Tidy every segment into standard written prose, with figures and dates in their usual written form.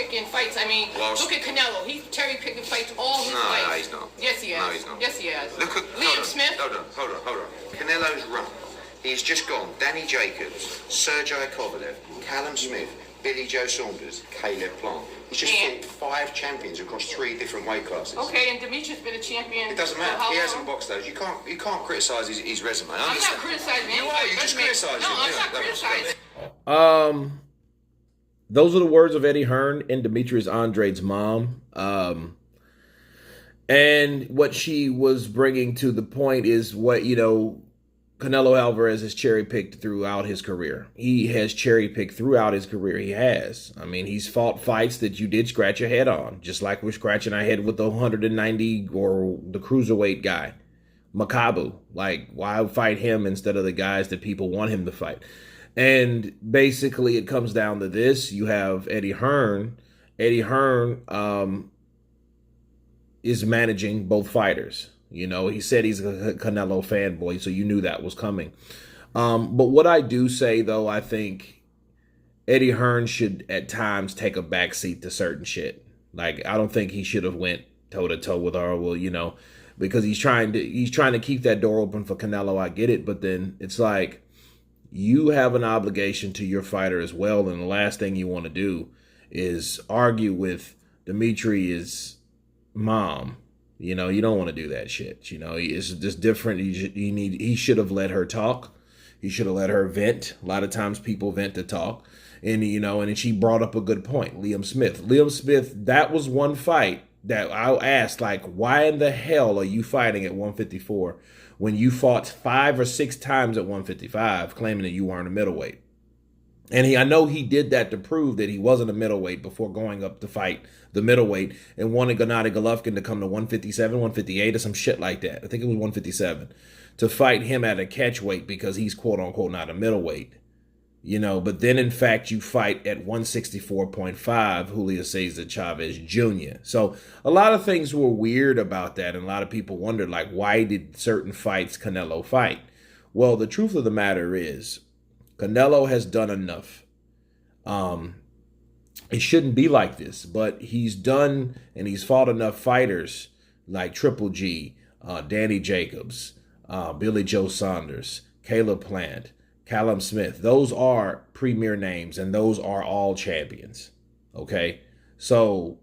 picking fights. I mean, look at Canelo. He's cherry picking fights all his life. No, he's not. Yes, he has. No, he's not. Yes, he has. Look at Liam Smith. Hold on. Canelo's run. He's just gone. Danny Jacobs, Sergey Kovalev, Callum Smith, Billy Joe Saunders, Caleb Plant. He's just fought 5 champions across 3 different weight classes. Okay, and Demetrius been a champion. It doesn't matter. He hasn't boxed those. You can't criticise his resume. I'm not criticizing him. You are. You just criticise him. No, I'm not criticizing. Those are the words of Eddie Hearn and Demetrius Andrade's mom. And what she was bringing to the point is what, Canelo Alverez has cherry-picked throughout his career. He has cherry-picked throughout his career. He has. I mean, he's fought fights that you did scratch your head on, just like we're scratching our head with the 190 or the cruiserweight guy, Makabu. Like, why fight him instead of the guys that people want him to fight? And basically, it comes down to this. You have Eddie Hearn. Eddie Hearn is managing both fighters. He said he's a Canelo fanboy, so you knew that was coming. But what I do say, though, I think Eddie Hearn should at times take a backseat to certain shit. Like, I don't think he should have went toe-to-toe with Orwell, because he's trying to keep that door open for Canelo. I get it, but then it's like you have an obligation to your fighter as well, and the last thing you want to do is argue with Demetrius' mom. You don't want to do that shit. It's just different. He should have let her talk. He should have let her vent. A lot of times people vent to talk. And she brought up a good point. Liam Smith, that was one fight that I asked, like, why in the hell are you fighting at 154 when you fought 5 or 6 times at 155 claiming that you weren't a middleweight? And I know he did that to prove that he wasn't a middleweight before going up to fight the middleweight and wanted Gennady Golovkin to come to 157, 158 or some shit like that. I think it was 157 to fight him at a catch weight because he's quote unquote not a middleweight. But then in fact you fight at 164.5 Julio Cesar Chavez Jr. So a lot of things were weird about that, and a lot of people wondered, like, why did certain fights Canelo fight? Well, the truth of the matter is Canelo has done enough. It shouldn't be like this, but he's done and he's fought enough fighters like Triple G, Danny Jacobs, Billy Joe Saunders, Caleb Plant, Callum Smith. Those are premier names, and those are all champions. Okay? So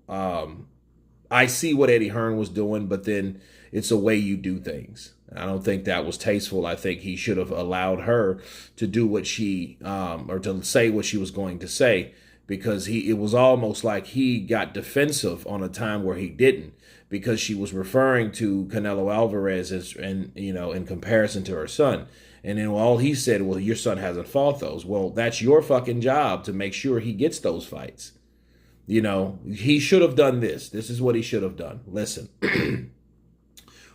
I see what Eddie Hearn was doing, but then it's a way you do things. I don't think that was tasteful. I think he should have allowed her to do what she, or to say what she was going to say, because it was almost like he got defensive on a time where he didn't, because she was referring to Canelo Alverez in comparison to her son. And then all he said, well, your son hasn't fought those. Well, that's your fucking job to make sure he gets those fights. He should have done this. This is what he should have done. Listen.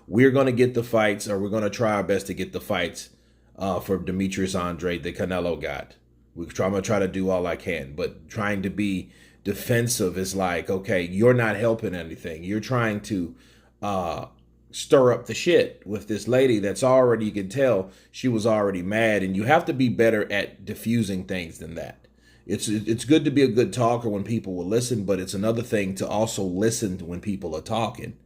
We're going to get the fights, or we're going to try our best to get the fights for Demetrius Andrade that Canelo got. I'm going to try to do all I can, but trying to be defensive is like, okay, you're not helping anything. You're trying to stir up the shit with this lady that's already, you can tell she was already mad, and you have to be better at diffusing things than that. It's good to be a good talker when people will listen, but it's another thing to also listen to when people are talking.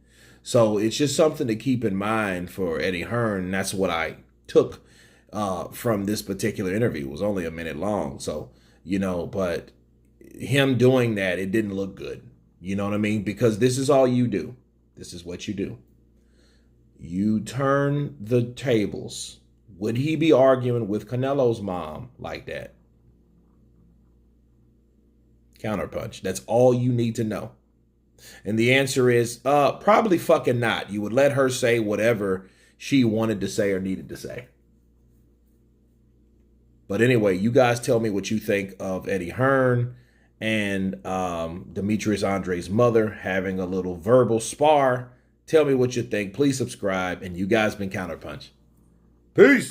So it's just something to keep in mind for Eddie Hearn. And that's what I took from this particular interview. It was only a minute long. So, but him doing that, it didn't look good. You know what I mean? Because this is all you do. This is what you do. You turn the tables. Would he be arguing with Canelo's mom like that? Counterpunch. That's all you need to know. And the answer is probably fucking not. You would let her say whatever she wanted to say or needed to say. But anyway, you guys tell me what you think of Eddie Hearn and Demetrius Andrade's mother having a little verbal spar. Tell me what you think. Please subscribe. And you guys been Counterpunch. Peace.